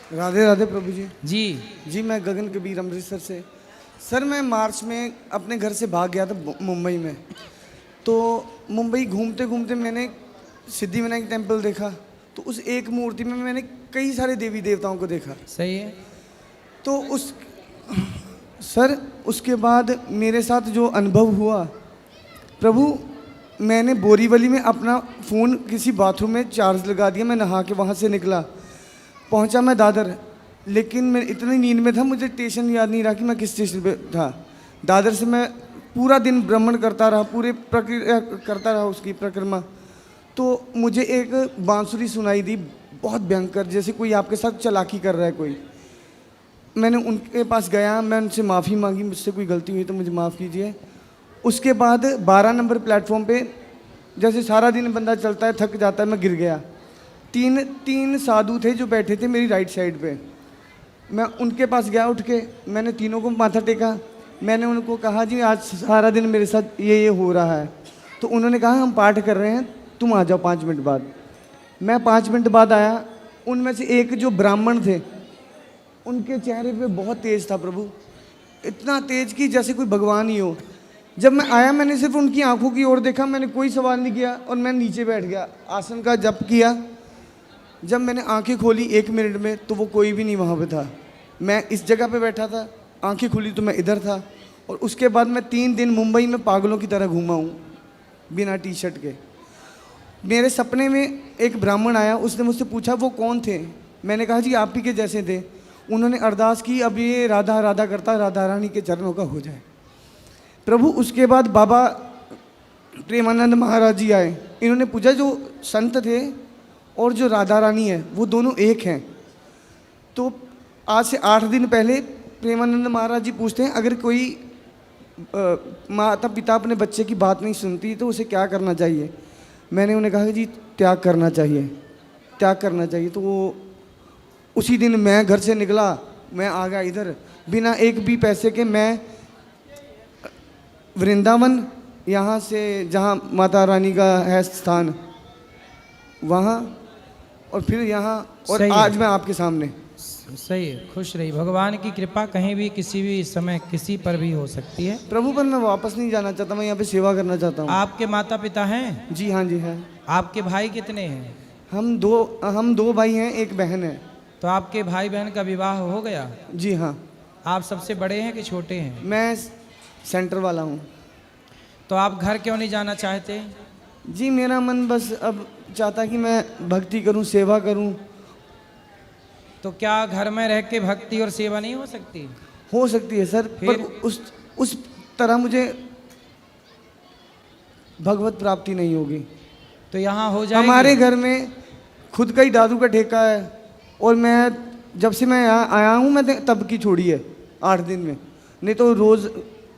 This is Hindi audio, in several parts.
राधे राधे प्रभु जी। जी। जी मैं गगन कबीर अमृतसर से। सर मैं मार्च में अपने घर से भाग गया था मुंबई में। तो मुंबई घूमते घूमते मैंने सिद्धिविनायक टेम्पल देखा। तो उस एक मूर्ति में मैंने कई सारे देवी देवताओं को देखा। सही है। तो उस सर उसके बाद मेरे साथ जो अनुभव हुआ प्रभु, मैंने बोरीवली में अपना फ़ोन किसी बाथरूम में चार्ज लगा दिया। मैं नहा के वहाँ से निकला, पहुँचा मैं दादर, लेकिन मैं इतनी नींद में था मुझे स्टेशन याद नहीं रहा कि मैं किस स्टेशन पे था। दादर से मैं पूरा दिन भ्रमण करता रहा, पूरे प्रक्रिया करता रहा उसकी परिक्रमा। तो मुझे एक बांसुरी सुनाई दी बहुत भयंकर, जैसे कोई आपके साथ चालाकी कर रहा है कोई। मैंने उनके पास गया, मैं उनसे माफ़ी मांगी, मुझसे कोई गलती हुई तो मुझे माफ़ कीजिए। उसके बाद 12 नंबर प्लेटफॉर्म पे जैसे सारा दिन बंदा चलता है थक जाता है, मैं गिर गया। तीन साधु थे जो बैठे थे मेरी राइट साइड पे। मैं उनके पास गया, उठ के मैंने तीनों को माथा टेका। मैंने उनको कहा जी आज सारा दिन मेरे साथ ये हो रहा है। तो उन्होंने कहा हम पाठ कर रहे हैं, तुम आ जाओ 5 मिनट बाद। मैं 5 मिनट बाद आया। उनमें से एक जो ब्राह्मण थे उनके चेहरे पे बहुत तेज था प्रभु, इतना तेज कि जैसे कोई भगवान ही हो। जब मैं आया मैंने सिर्फ उनकी आंखों की ओर देखा, मैंने कोई सवाल नहीं किया और मैं नीचे बैठ गया, आसन का जप किया। जब मैंने आंखें खोली 1 मिनट में तो वो कोई भी नहीं वहाँ पे था। मैं इस जगह पे बैठा था, आंखें खुली तो मैं इधर था। और उसके बाद मैं 3 दिन मुंबई में पागलों की तरह घूमा हूँ बिना टी शर्ट के। मेरे सपने में एक ब्राह्मण आया, उसने मुझसे पूछा वो कौन थे। मैंने कहा जी आप ही के जैसे थे। उन्होंने अरदास की अब ये राधा राधा करता राधा रानी के चरणों का हो जाए प्रभु। उसके बाद बाबा प्रेमानंद महाराज जी आए। इन्होंने पूछा जो संत थे और जो राधा रानी है वो दोनों एक हैं। तो आज से 8 दिन पहले प्रेमानंद महाराज जी पूछते हैं अगर कोई माता पिता अपने बच्चे की बात नहीं सुनती तो उसे क्या करना चाहिए। मैंने उन्हें कहा कि जी त्याग करना चाहिए, त्याग करना चाहिए। तो वो उसी दिन मैं घर से निकला, मैं आ गया इधर बिना एक भी पैसे के। मैं वृंदावन यहाँ से जहाँ माता रानी का है स्थान वहाँ, और फिर यहाँ, और आज मैं आपके सामने। सही है, खुश रही। भगवान की कृपा कहीं भी किसी भी समय किसी पर भी हो सकती है प्रभु। पर मैं वापस नहीं जाना चाहता, मैं यहाँ पे सेवा करना चाहता हूँ। आपके माता पिता हैं? जी हाँ जी है। आपके भाई कितने हैं? हम दो भाई हैं, एक बहन है। तो आपके भाई बहन का विवाह हो गया? जी हाँ। आप सबसे बड़े हैं कि छोटे हैं? मैं सेंटर वाला हूँ। तो आप घर क्यों नहीं जाना चाहते? जी मेरा मन बस अब चाहता कि मैं भक्ति करूं, सेवा करूं। तो क्या घर में रह के भक्ति और सेवा नहीं हो सकती? हो सकती है सर, पर उस तरह मुझे भगवत प्राप्ति नहीं होगी। तो यहाँ हो जाएगी। हमारे घर में खुद का ही दादू का ठेका है, और मैं जब से मैं यहाँ आया हूँ मैं तब की छोड़ी है 8 दिन में, नहीं तो रोज़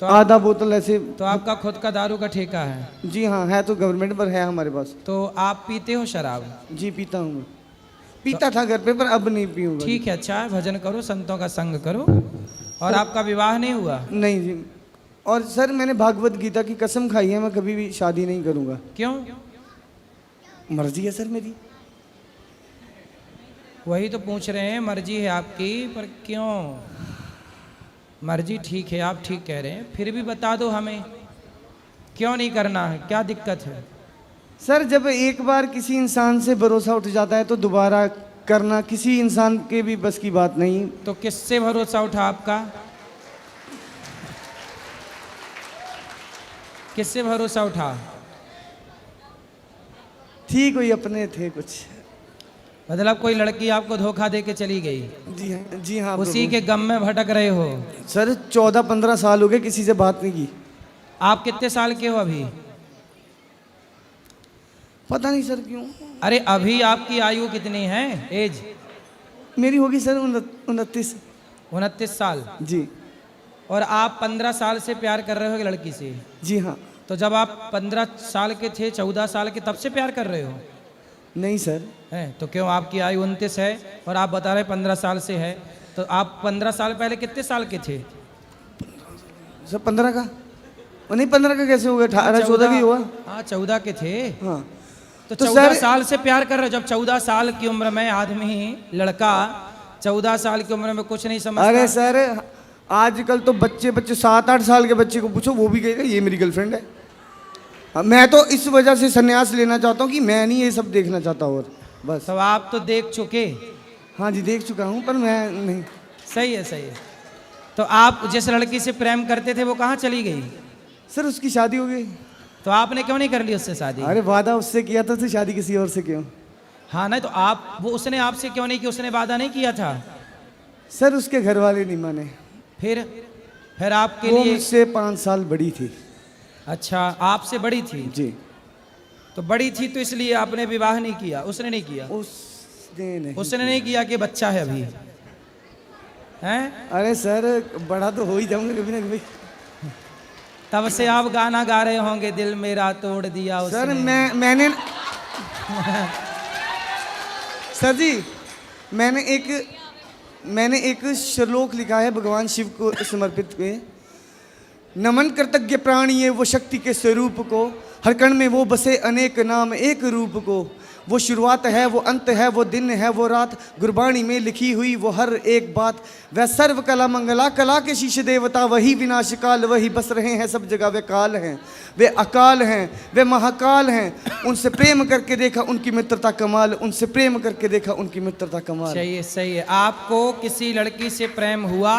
तो आधा बोतल ऐसे। तो आपका खुद का दारू का ठेका है? जी हाँ है, तो गवर्नमेंट पर है हमारे पास। तो आप पीते हो शराब? जी पीता हूँ मैं, पीता था घर पे पर अब नहीं पीऊँगा। ठीक है, अच्छा है, भजन करो, संतों का संग करो। और आपका विवाह नहीं हुआ? नहीं जी। और सर मैंने भागवत गीता की कसम खाई है मैं कभी भी शादी नहीं करूँगा। क्यों? मर्जी है सर मेरी। वही तो पूछ रहे हैं, मर्जी है आपकी, पर क्यों? मर्जी ठीक है, आप ठीक कह रहे हैं, फिर भी बता दो हमें क्यों नहीं करना है, क्या दिक्कत है? सर जब एक बार किसी इंसान से भरोसा उठ जाता है तो दोबारा करना किसी इंसान के भी बस की बात नहीं। तो किससे भरोसा उठा आपका? किससे भरोसा उठा? ठीक कोई अपने थे कुछ। मतलब कोई लड़की आपको धोखा दे के चली गई? जी हाँ। उसी के गम में भटक रहे हो? सर 14-15 साल हो गए किसी से बात नहीं की। आप कितने साल के हो अभी? पता नहीं सर क्यों। अरे अभी आपकी आयु कितनी है, एज? मेरी होगी सर 29। 29 साल? जी। और आप 15 साल से प्यार कर रहे हो एक लड़की से? जी हाँ। तो जब आप 15 साल के थे, 14 साल के, तब से प्यार कर रहे हो? नहीं सर। है तो क्यों? आपकी आयु 29 है और आप बता रहे 15 साल से है, तो आप 15 साल पहले कितने साल के थे? सर 15 का नहीं, 15 का कैसे हो गया? 18-14 भी हुआ। हाँ 14 के थे। हाँ तो 14 साल से प्यार कर रहे हो। जब 14 साल की उम्र में आदमी, लड़का 14 साल की उम्र में कुछ नहीं समझता। अरे सर, आजकल तो बच्चे 7-8 साल के बच्चे को पूछो, वो भी कहेगा ये मेरी गर्लफ्रेंड है। मैं तो इस वजह से संन्यास लेना चाहता हूँ कि मैं नहीं ये सब देखना चाहता, और बस। तो आप तो देख चुके। हाँ जी, देख चुका हूँ, पर मैं नहीं। सही है, सही है। तो आप जिस लड़की से प्रेम करते थे वो कहाँ चली गई? सर उसकी शादी हो गई। तो आपने क्यों नहीं कर ली उससे शादी? अरे वादा उससे किया था, तो शादी किसी और से क्यों? हाँ नहीं, तो आप वो उसने आपसे क्यों नहीं की? उसने वादा नहीं किया था? सर उसके घर वाले नहीं माने। फिर आपके वो लिए? मुझसे 5 साल बड़ी थी। अच्छा, आपसे बड़ी थी? जी। तो बड़ी थी तो इसलिए आपने विवाह नहीं किया? उसने नहीं किया? उसने नहीं किया कि बच्चा है अभी हैं? अरे सर, बड़ा तो हो ही जाऊंगा कभी ना कभी। तब से आप गाना गा रहे होंगे, दिल मेरा तोड़ दिया उसने। सर मैंने सर जी, मैंने एक श्लोक लिखा है भगवान शिव को समर्पित पे। नमन कृतज्ञ प्राणी ये वो शक्ति के स्वरूप को, हर कण में वो बसे अनेक नाम एक रूप को। वो शुरुआत है, वो अंत है, वो दिन है, वो रात, गुरबाणी में लिखी हुई वो हर एक बात। वह सर्व कला मंगला, कला के शीश देवता, वही विनाश काल, वही बस रहे हैं सब जगह। वे काल हैं, वे अकाल हैं, वे महाकाल हैं। उनसे प्रेम करके देखा उनकी मित्रता कमाल, उनसे प्रेम करके देखा उनकी मित्रता कमाल। सही है, सही है। आपको किसी लड़की से प्रेम हुआ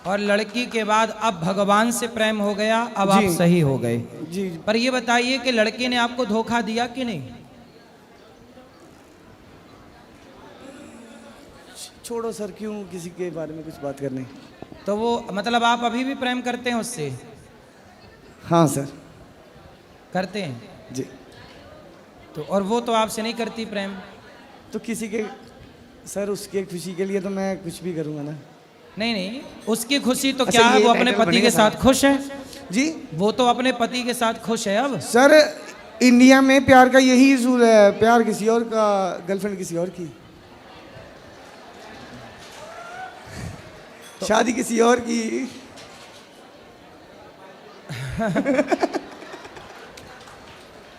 और लड़की के बाद अब भगवान से प्रेम हो गया, अब आप जी। सही हो गए। जी। पर ये बताइए कि लड़के ने आपको धोखा दिया कि नहीं? छोड़ो सर, क्यों किसी के बारे में कुछ बात करनी। तो वो मतलब आप अभी भी प्रेम करते हैं उससे? हाँ सर। करते हैं जी। तो, और वो तो आपसे नहीं करती प्रेम? तो किसी के सर, उसके खुशी के लिए तो मैं कुछ भी करूँगा ना। नहीं नहीं, उसकी खुशी तो अच्छा, क्या है, ये वो अपने टाइटल पति के बनेगा साथ खुश है। जी। वो तो अपने पति के साथ खुश है अब। सर इंडिया में प्यार का यही उसूल है, प्यार किसी और का, गर्लफ्रेंड किसी और की, शादी किसी और की।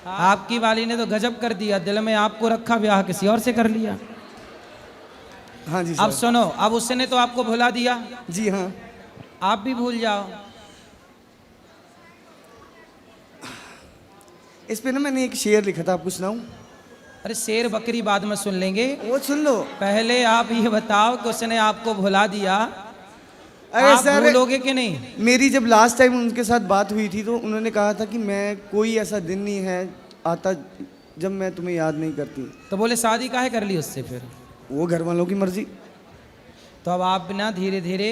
आपकी वाली ने तो गजब कर दिया, दिल में आपको रखा, ब्याह किसी और से कर लिया। हाँ जी अब सर। सुनो, अब उसने तो आपको भुला दिया, जी हाँ। आप भी भूल जाओ। इस पे ना मैंने एक शेर लिखा था, आपको सुनाऊं? अरे शेर बकरी बाद में सुन लेंगे, वो सुन लो। पहले आप ये बताओ कि उसने आपको भुला दिया, अरे आप सर, भूलोगे कि नहीं? मेरी जब लास्ट टाइम उनके साथ बात हुई थी तो उन्होंने कहा था कि मैं, कोई ऐसा दिन नहीं है आता जब मैं तुम्हें याद नहीं करती। तो बोले शादी काहे कर ली उससे फिर? वो घर वालों की मर्जी। तो अब आप ना धीरे धीरे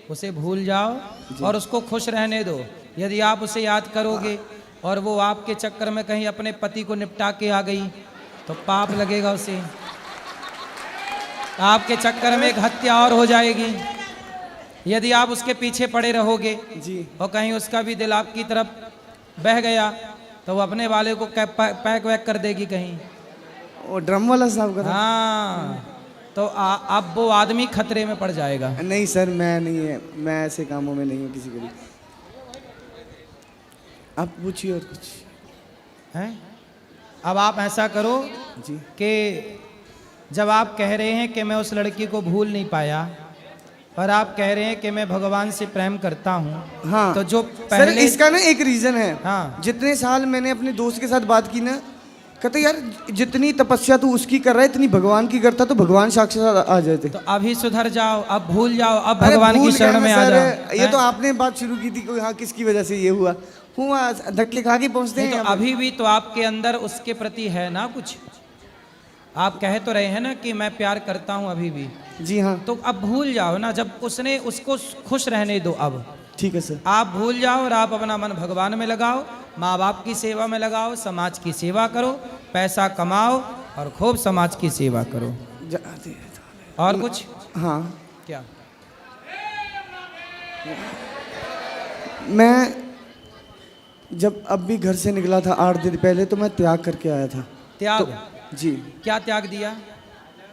उसे भूल जाओ और उसको खुश रहने दो। यदि आप उसे याद करोगे और वो आपके चक्कर में कहीं अपने पति को निपटा के आ गई तो पाप लगेगा उसे, आपके चक्कर में एक हत्या और हो जाएगी। यदि आप उसके पीछे पड़े रहोगे जी। और कहीं उसका भी दिल आपकी तरफ बह गया तो वो अपने वाले को पैक वैक कर देगी कहीं। वो ड्रम वाला साहब का था। हाँ, तो अब वो आदमी खतरे में पड़ जाएगा। नहीं सर, मैं नहीं है, मैं ऐसे कामों में नहीं हूँ किसी के लिए। आप पूछिए और कुछ हैं? अब आप ऐसा करो जी। कि जब आप कह रहे हैं कि मैं उस लड़की को भूल नहीं पाया और आप कह रहे हैं कि मैं भगवान से प्रेम करता हूँ, हाँ तो जो सर, पहले इसका ना एक रीजन है। हाँ। जितने साल मैंने अपने दोस्त के साथ बात की ना, कहते यार जितनी तपस्या तू उसकी कर रहा है इतनी भगवान की करता तो भगवान साक्षात आ जाते। तो अभी सुधर जाओ, अब भूल जाओ, अब अरे भगवान की भूल शरण गया में ना आ सर, जाओ। ये तो आपने बात शुरू की थी कि हाँ किसकी वजह से ये हुआ धक्के खा के पहुंचते नहीं, हैं तो यहाँ पे। अभी भी तो आपके अंदर उसके प्रति है ना कुछ, आप कह तो रहे हैं ना कि मैं प्यार करता हूँ अभी भी, जी हाँ। तो अब भूल जाओ ना, जब उसने उसको खुश रहने दो। अब ठीक है सर। आप भूल जाओ और आप अपना मन भगवान में लगाओ, माँ बाप की सेवा में लगाओ, समाज की सेवा करो, पैसा कमाओ और खूब समाज की सेवा करो। और कुछ? हाँ, क्या? मैं जब अब भी घर से निकला था 8 दिन पहले तो मैं त्याग करके आया था। त्याग? जी। क्या त्याग दिया?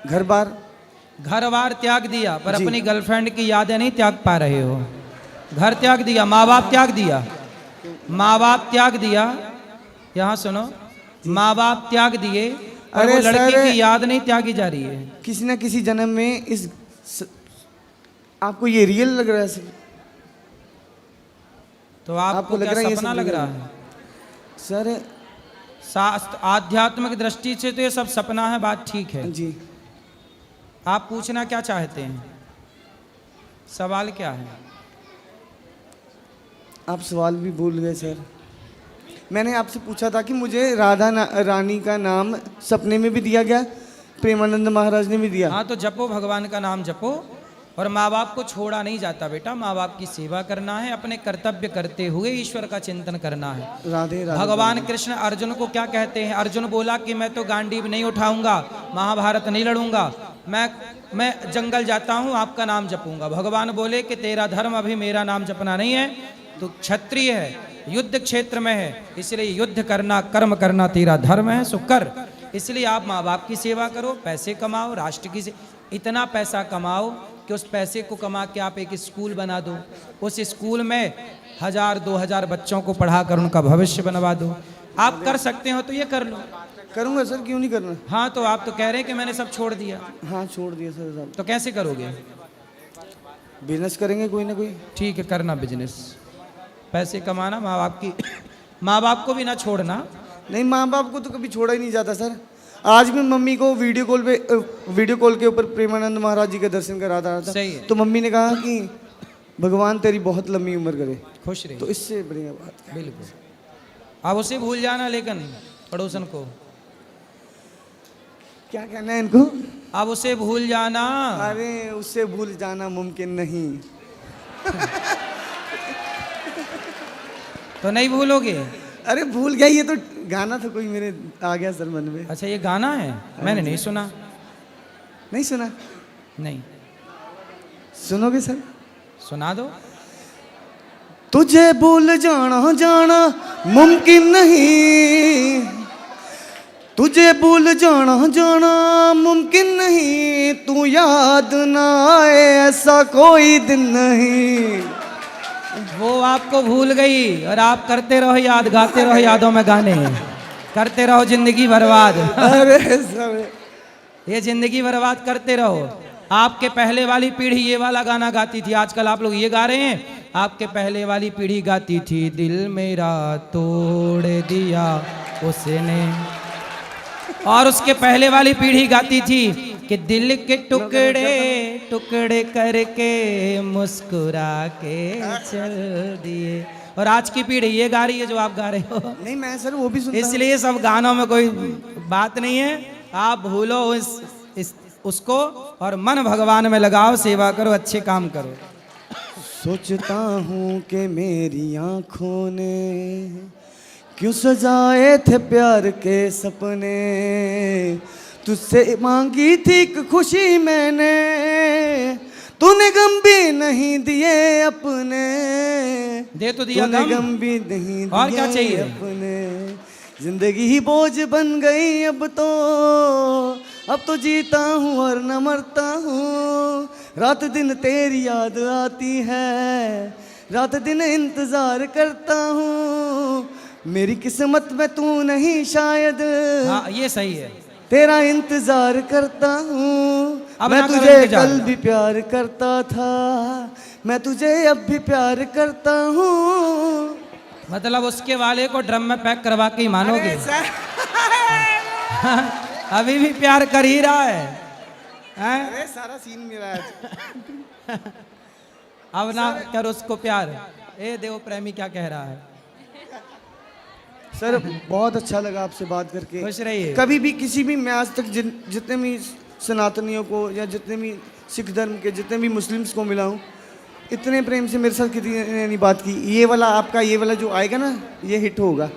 घर बार। घर बार त्याग दिया, पर जी। अपनी गर्लफ्रेंड की यादें नहीं त्याग पा रहे हो। घर त्याग दिया, माँ बाप त्याग दिया, माँ बाप त्याग दिया, यहाँ सुनो, माँ बाप त्याग दिए और अरे वो लड़की सर, की याद नहीं त्यागी जा रही है। किसी न किसी जन्म में इस आपको ये रियल लग रहा है सर? तो आपको लग क्या रहा है ये सपना सब लग रियल रहा है? है? सर शास्त्र आध्यात्मिक दृष्टि से तो ये सब सपना है, बात ठीक है। जी, आप पूछना क्या चाहते हैं? सवाल क्या है? आप सवाल भी भूल गए सर। मैंने आपसे पूछा था कि मुझे रानी का नाम सपने में भी दिया गया, प्रेमानंद महाराज ने भी दिया। हाँ, तो जपो, भगवान का नाम जपो। और माँ बाप को छोड़ा नहीं जाता बेटा, माँ बाप की सेवा करना है, अपने कर्तव्य करते हुए ईश्वर का चिंतन करना है। राधे राधे। भगवान कृष्ण अर्जुन को क्या कहते हैं? अर्जुन बोला कि मैं तो गांडीव नहीं उठाऊंगा, महाभारत नहीं लड़ूंगा, मैं जंगल जाता हूँ, आपका नाम जपूंगा। भगवान बोले कि तेरा धर्म अभी मेरा नाम जपना नहीं है, तो क्षत्रिय है, युद्ध क्षेत्र में है, इसलिए युद्ध करना, कर्म करना तेरा धर्म है, सो कर। इसलिए आप माँ बाप की सेवा करो, पैसे कमाओ, राष्ट्र की इतना पैसा कमाओ कि उस पैसे को कमा के आप एक स्कूल बना दो, उस स्कूल में 1000-2000 बच्चों को पढ़ाकर उनका भविष्य बनवा दो। आप कर सकते हो तो ये कर लो। करूँगा सर, क्यों नहीं करना। हाँ, तो आप तो कह रहे हैं कि मैंने सब छोड़ दिया, हाँ छोड़ दिया सर साहब। तो कैसे करोगे? बिजनेस करेंगे कोई ना कोई। ठीक है, करना बिजनेस, पैसे कमाना, माँ बाप को भी ना छोड़ना। नहीं, माँ बाप को तो कभी छोड़ा ही नहीं जाता सर। आज भी मम्मी को वीडियो कॉल के ऊपर प्रेमानंद महाराज जी के दर्शन करा रहा था। सही है। तो मम्मी ने कहा कि भगवान तेरी बहुत लंबी उम्र करे। खुश रहे। तो इससे बढ़िया बात। बिल्कुल। आप उसे भूल जाना, लेकिन पड़ोसन को क्या कहना है इनको? आप उसे भूल जाना। अरे उससे भूल जाना मुमकिन नहीं। तो नहीं भूलोगे? अरे भूल गया, ये तो गाना था कोई मेरे आ गया सर मन में। अच्छा, ये गाना है, मैंने नहीं सुना। नहीं सुना? नहीं सुनोगे सर? सुना दो। तुझे भूल जाना मुमकिन नहीं, तुझे भूल जाना मुमकिन नहीं, तू याद ना आए ऐसा कोई दिन नहीं। वो आपको भूल गई और आप करते रहो याद, गाते रहो यादों में गाने, करते रहो जिंदगी बर्बाद। अरे सर, ये जिंदगी बर्बाद करते रहो। आपके पहले वाली पीढ़ी ये वाला गाना गाती थी, आजकल आप लोग ये गा रहे हैं। आपके पहले वाली पीढ़ी गाती थी, दिल मेरा तोड़ दिया उसने। और उसके पहले वाली पीढ़ी गाती थी कि दिल के टुकड़े टुकड़े करके मुस्कुरा के चल दिए। और आज की पीढ़ी ये गा रही है जो आप गा रहे हो। नहीं मैं सर वो भी सुनता हूं। इसलिए सब गानों में कोई बात नहीं है। आप भूलो उसको और मन भगवान में लगाओ, सेवा करो, अच्छे काम करो। सोचता हूँ कि मेरी आँखों ने क्यों सजाए थे प्यार के सपने, तुझसे मांगी थी एक खुशी मैंने, तूने गम भी नहीं दिए अपने। दे तो दिया गम भी नहीं दिए और क्या चाहिए अपने। जिंदगी ही बोझ बन गई अब तो जीता हूँ और न मरता हूँ। रात दिन तेरी याद आती है, रात दिन इंतजार करता हूँ। मेरी किस्मत में तू नहीं शायद, हाँ ये सही है। तेरा इंतजार करता हूँ। अब मैं ना करो तुझे इंतजार। कल भी प्यार करता था, मैं तुझे अब भी प्यार करता हूँ। मतलब उसके वाले को ड्रम में पैक करवा के ही मानोगे? अभी भी प्यार कर ही रहा है, हैं? अरे सारा सीन मेरा आज। अब ना कर उसको प्यार। ए देव प्रेमी क्या कह रहा है? सर बहुत अच्छा लगा आपसे बात करके। खुश रहिए। कभी भी किसी भी, मैं आज तक जितने भी सनातनियों को या जितने भी सिख धर्म के जितने भी मुस्लिम्स को मिला हूँ, इतने प्रेम से मेरे साथ किसी ने नहीं बात की। ये वाला आपका ये वाला जो आएगा ना, ये हिट होगा।